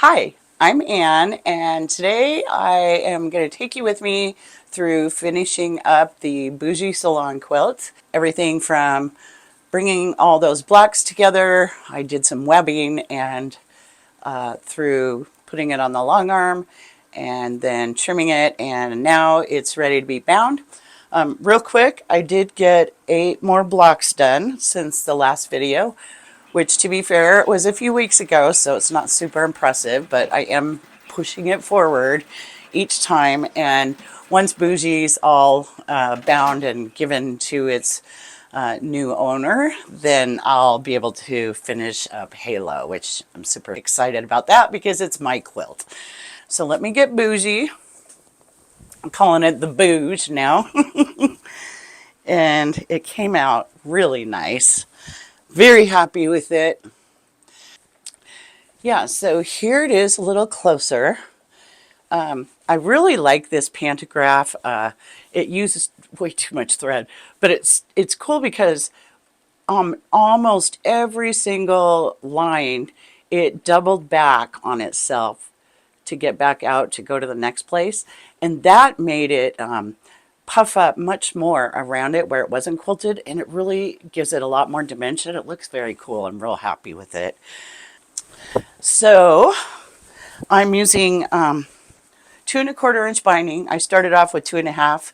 Hi, I'm Anne, and today I am going to take you with me through finishing up the Boujee Salon Quilt. Everything from bringing all those blocks together, I did some webbing, and through putting it on the long arm and then trimming it, and now it's ready to be bound. Real quick, I did get 8 more blocks done since the last video, which, to be fair, was a few weeks ago, so it's not super impressive, but I am pushing it forward each time. And once Boujee's all bound and given to its new owner, then I'll be able to finish up Halo, which I'm super excited about that because it's my quilt. So let me get Boujee. I'm calling it the Bouge now. And it came out really nice. Very happy with it. Yeah, so here it is a little closer. I really like this pantograph. It uses way too much thread, but it's cool because almost every single line, it doubled back on itself to get back out to go to the next place. And that made it puff up much more around it where it wasn't quilted, and it really gives it a lot more dimension. It looks very cool. I'm real happy with it. So I'm using 2¼ inch binding. I started off with 2½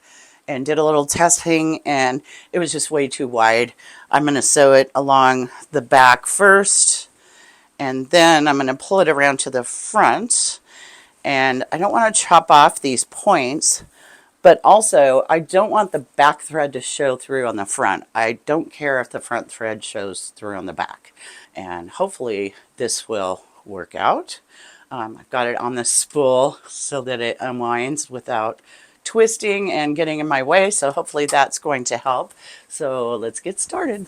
and did a little testing, and it was just way too wide. I'm going to sew it along the back first, and then I'm going to pull it around to the front. And I don't want to chop off these points, but also I don't want the back thread to show through on the front. I don't care if the front thread shows through on the back. And hopefully this will work out. I've got it on the spool so that it unwinds without twisting and getting in my way. So hopefully that's going to help. So let's get started.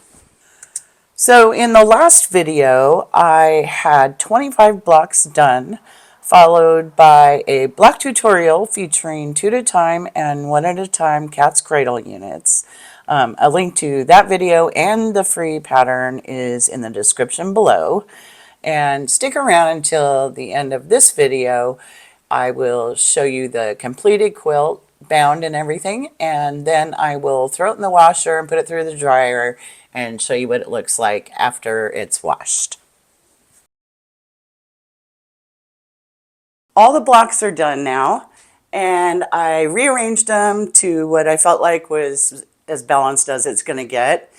So in the last video, I had 25 blocks done, followed by a block tutorial featuring 2 at a time and 1 at a time cat's cradle units. A link to that video and the free pattern is in the description below. And stick around until the end of this video. I will show you the completed quilt, bound and everything, and then I will throw it in the washer and put it through the dryer and show you what it looks like after it's washed. All the blocks are done now, and I rearranged them to what I felt like was as balanced as it's going to get.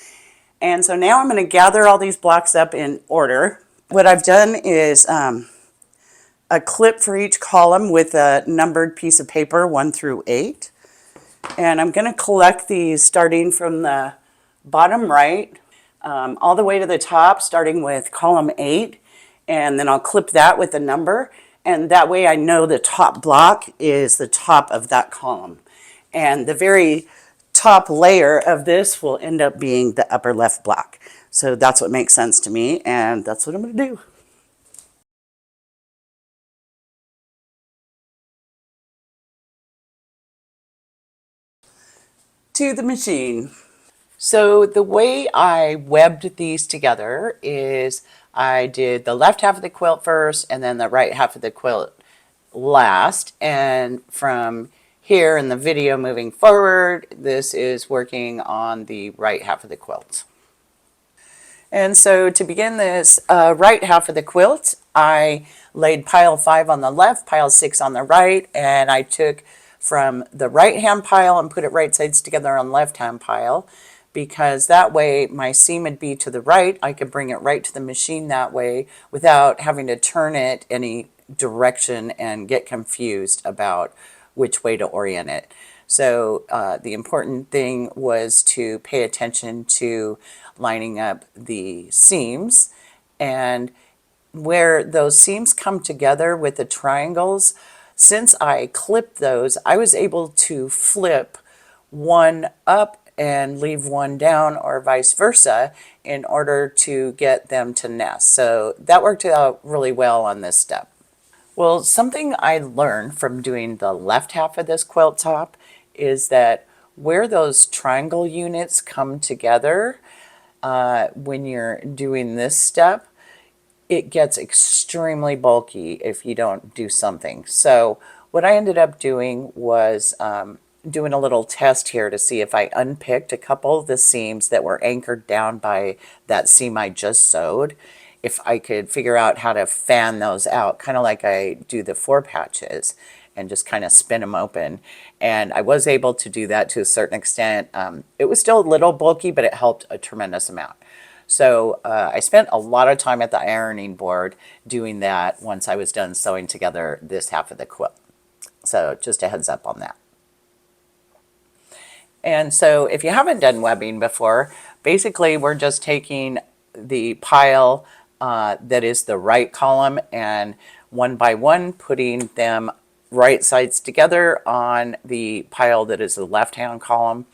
And so now I'm going to gather all these blocks up in order. What I've done is a clip for each column with a numbered piece of paper 1 through 8. And I'm going to collect these starting from the bottom right all the way to the top, starting with column 8. And then I'll clip that with a number. And that way I know the top block is the top of that column. And the very top layer of this will end up being the upper left block. So that's what makes sense to me, and that's what I'm going to do. To the machine. So the way I webbed these together is I did the left half of the quilt first and then the right half of the quilt last. And from here in the video moving forward, this is working on the right half of the quilt. And so to begin this right half of the quilt, I laid pile 5 on the left, pile 6 on the right, and I took from the right hand pile and put it right sides together on left hand pile, because that way my seam would be to the right. I could bring it right to the machine that way without having to turn it any direction and get confused about which way to orient it. So the important thing was to pay attention to lining up the seams, and where those seams come together with the triangles, since I clipped those, I was able to flip one up and leave one down, or vice versa, in order to get them to nest. So that worked out really well on this step. Well, something I learned from doing the left half of this quilt top is that where those triangle units come together when you're doing this step, it gets extremely bulky if you don't do something. So what I ended up doing was doing a little test here to see if I unpicked a couple of the seams that were anchored down by that seam I just sewed, if I could figure out how to fan those out, kind of like I do the 4 patches, and just kind of spin them open. And I was able to do that to a certain extent. It was still a little bulky, but it helped a tremendous amount. So I spent a lot of time at the ironing board doing that once I was done sewing together this half of the quilt. So just a heads up on that. And so if you haven't done webbing before, basically we're just taking the pile that is the right column and one by one putting them right sides together on the pile that is the left-hand column,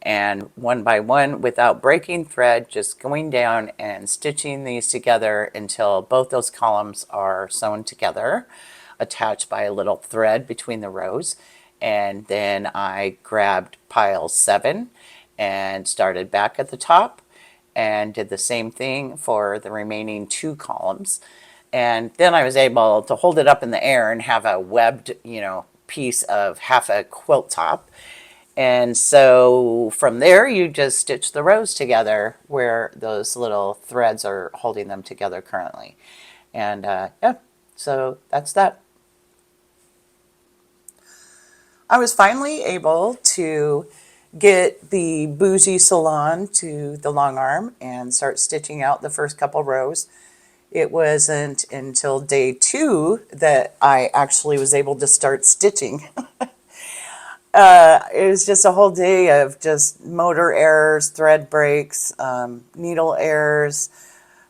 and one by one without breaking thread, just going down and stitching these together until both those columns are sewn together, attached by a little thread between the rows. And then I grabbed pile 7 and started back at the top and did the same thing for the remaining 2 columns. And then I was able to hold it up in the air and have a webbed, piece of half a quilt top. And so from there, you just stitch the rows together where those little threads are holding them together currently. And yeah, so that's that. I was finally able to get the Boujee Salon to the long arm and start stitching out the first couple rows. It wasn't until day 2 that I actually was able to start stitching. It was just a whole day of just motor errors, thread breaks, needle errors.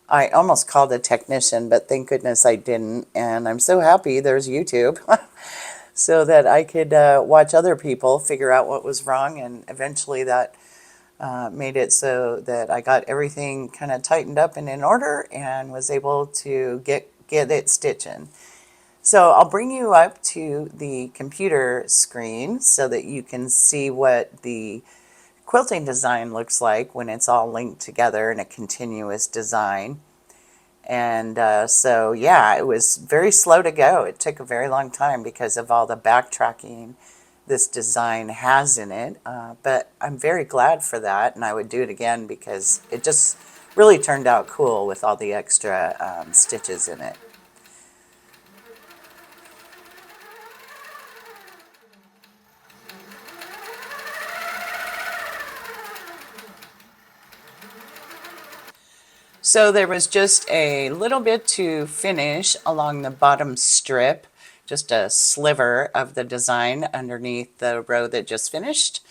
I almost called a technician, but thank goodness I didn't. And I'm so happy there's YouTube so that I could watch other people figure out what was wrong. And eventually that made it so that I got everything kind of tightened up and in order and was able to get it stitching. So I'll bring you up to the computer screen so that you can see what the quilting design looks like when it's all linked together in a continuous design. And so, yeah, it was very slow to go. It took a very long time because of all the backtracking this design has in it. But I'm very glad for that, and I would do it again because it just really turned out cool with all the extra stitches in it. So there was just a little bit to finish along the bottom strip, just a sliver of the design underneath the row that just finished.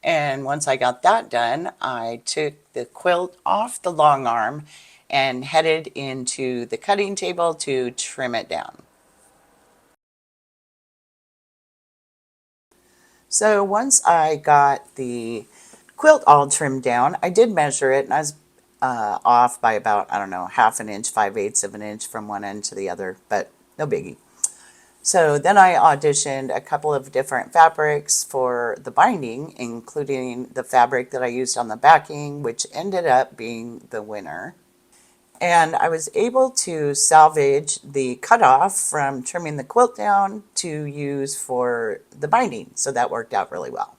And once I got that done, I took the quilt off the long arm and headed into the cutting table to trim it down. So once I got the quilt all trimmed down, I did measure it, and I was off by about, I don't know, half an inch, 5/8 of an inch from one end to the other, but no biggie. So then I auditioned a couple of different fabrics for the binding, including the fabric that I used on the backing, which ended up being the winner. And I was able to salvage the cutoff from trimming the quilt down to use for the binding. So that worked out really well.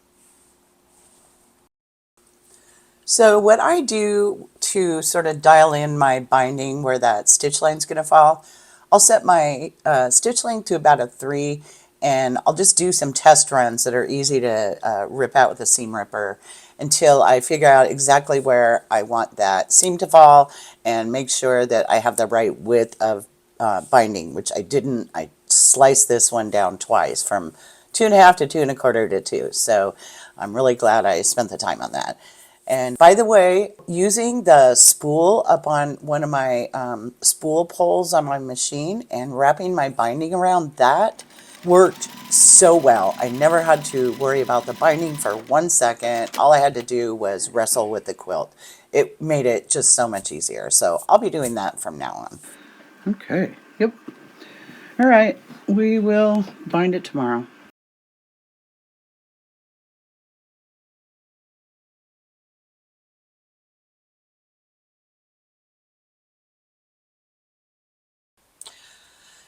So what I do to sort of dial in my binding where that stitch line's going to fall, I'll set my stitch length to about a 3, and I'll just do some test runs that are easy to rip out with a seam ripper until I figure out exactly where I want that seam to fall and make sure that I have the right width of binding, which I didn't. I sliced this one down twice from 2.5 to 2.25 to 2. So I'm really glad I spent the time on that. And by the way, using the spool up on one of my spool poles on my machine and wrapping my binding around that worked so well. I never had to worry about the binding for 1 second. All I had to do was wrestle with the quilt. It made it just so much easier. So I'll be doing that from now on. Okay. Yep. All right. We will bind it tomorrow.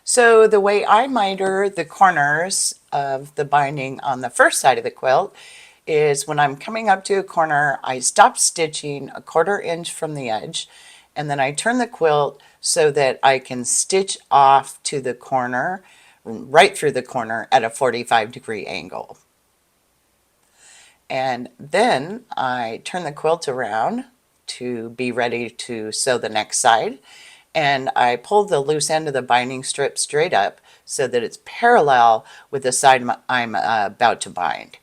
So the way I miter the corners of the binding on the first side of the quilt is when I'm coming up to a corner, I stop stitching a 1/4 inch from the edge, and then I turn the quilt so that I can stitch off to the corner, right through the corner at a 45-degree angle. And then I turn the quilt around to be ready to sew the next side. And I pull the loose end of the binding strip straight up so that it's parallel with the side I'm about to bind.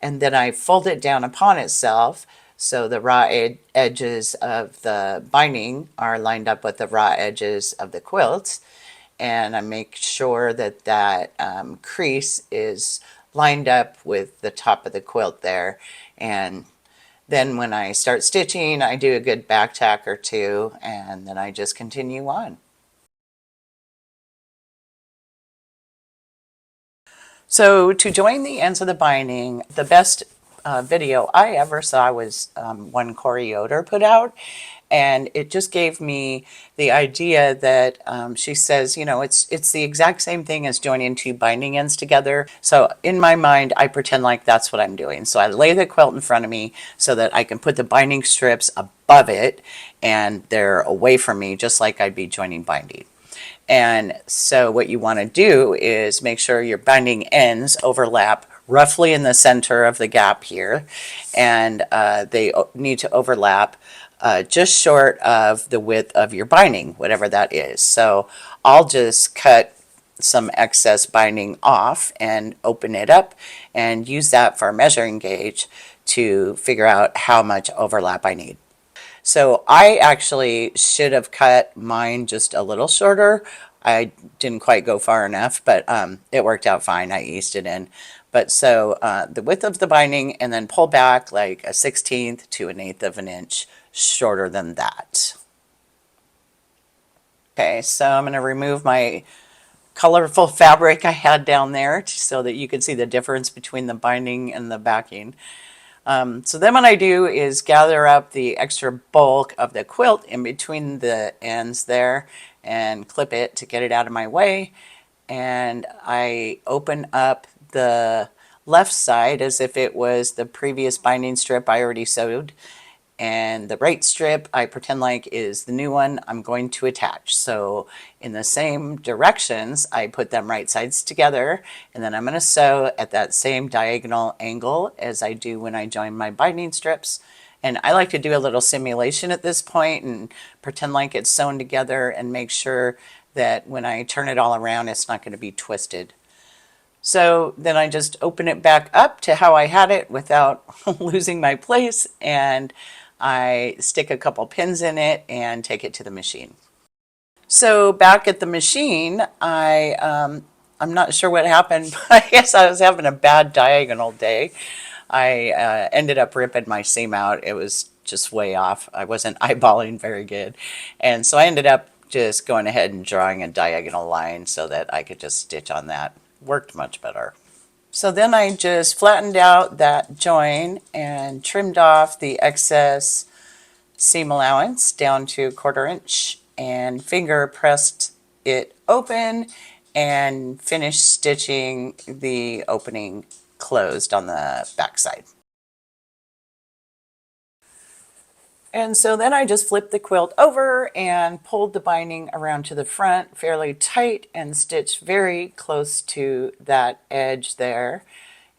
And then I fold it down upon itself so the raw edges of the binding are lined up with the raw edges of the quilts. And I make sure that that crease is lined up with the top of the quilt there. And then when I start stitching, I do a good back tack or two, and then I just continue on. So to join the ends of the binding, the best video I ever saw was one Corey Yoder put out, and it just gave me the idea that she says, you know, it's the exact same thing as joining two binding ends together. So in my mind, I pretend like that's what I'm doing. So I lay the quilt in front of me so that I can put the binding strips above it, and they're away from me, just like I'd be joining binding. And so what you want to do is make sure your binding ends overlap roughly in the center of the gap here, and they need to overlap just short of the width of your binding, whatever that is. So I'll just cut some excess binding off and open it up and use that for a measuring gauge to figure out how much overlap I need. So I actually should have cut mine just a little shorter. I didn't quite go far enough, but it worked out fine. I eased it in. But so the width of the binding, and then pull back like a 1/16 to an 1/8 of an inch shorter than that. Okay, so I'm going to remove my colorful fabric I had down there so that you can see the difference between the binding and the backing. So then what I do is gather up the extra bulk of the quilt in between the ends there and clip it to get it out of my way. And I open up the left side as if it was the previous binding strip I already sewed. And the right strip I pretend like is the new one I'm going to attach. So in the same directions, I put them right sides together, and then I'm going to sew at that same diagonal angle as I do when I join my binding strips. And I like to do a little simulation at this point and pretend like it's sewn together and make sure that when I turn it all around, it's not going to be twisted. So then I just open it back up to how I had it without losing my place, and I stick a couple pins in it and take it to the machine. So back at the machine, I'm not sure what happened, but I guess I was having a bad diagonal day. I ended up ripping my seam out. It was just way off. I wasn't eyeballing very good. And so I ended up just going ahead and drawing a diagonal line so that I could just stitch on that. Worked much better. So then I just flattened out that join and trimmed off the excess seam allowance down to 1/4 inch and finger pressed it open and finished stitching the opening closed on the back side. And so then I just flipped the quilt over and pulled the binding around to the front fairly tight and stitched very close to that edge there,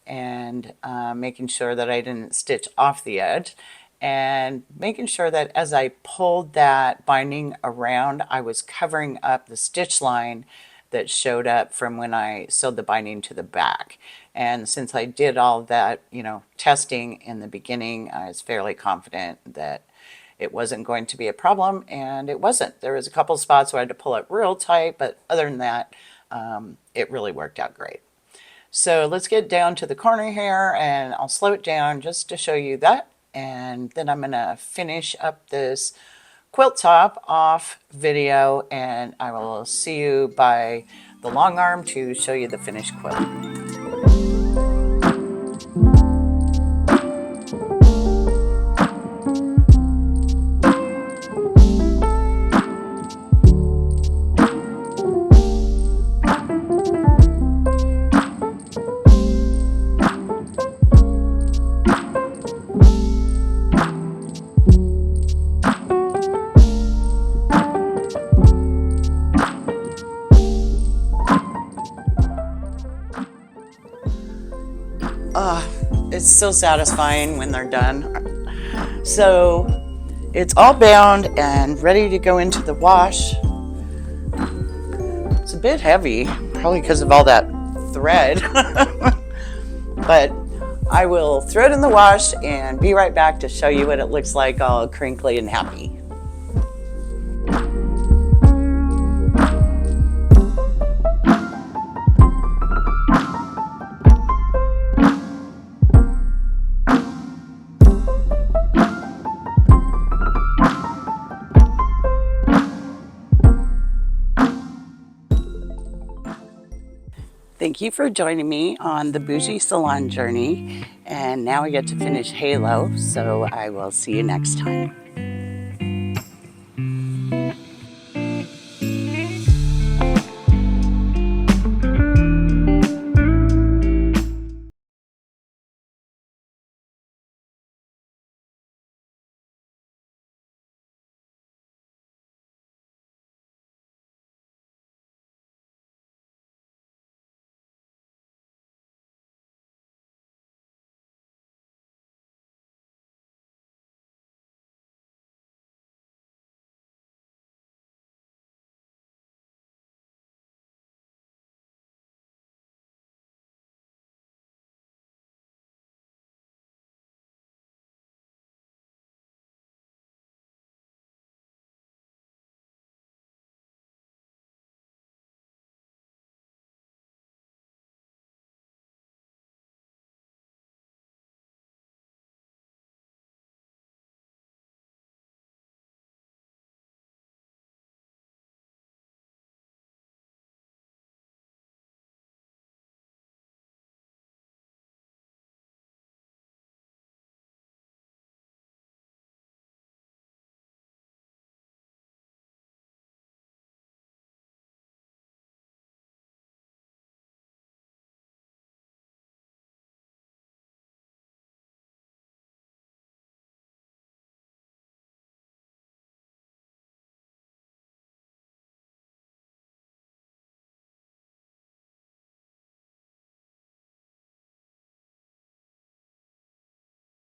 and making sure that I didn't stitch off the edge, and making sure that as I pulled that binding around, I was covering up the stitch line that showed up from when I sewed the binding to the back. And since I did all that, you know, testing in the beginning, I was fairly confident that it wasn't going to be a problem, and it wasn't. There was a couple spots where I had to pull it real tight, but other than that, it really worked out great. So let's get down to the corner here, and I'll slow it down just to show you that. And then I'm going to finish up this quilt top off video, and I will see you by the long arm to show you the finished quilt. It's so satisfying when they're done. So it's all bound and ready to go into the wash. It's a bit heavy, probably because of all that thread. But I will throw it in the wash and be right back to show you what it looks like all crinkly and happy. Thank you for joining me on the Boujee Salon journey. And now we get to finish Halo, so I will see you next time.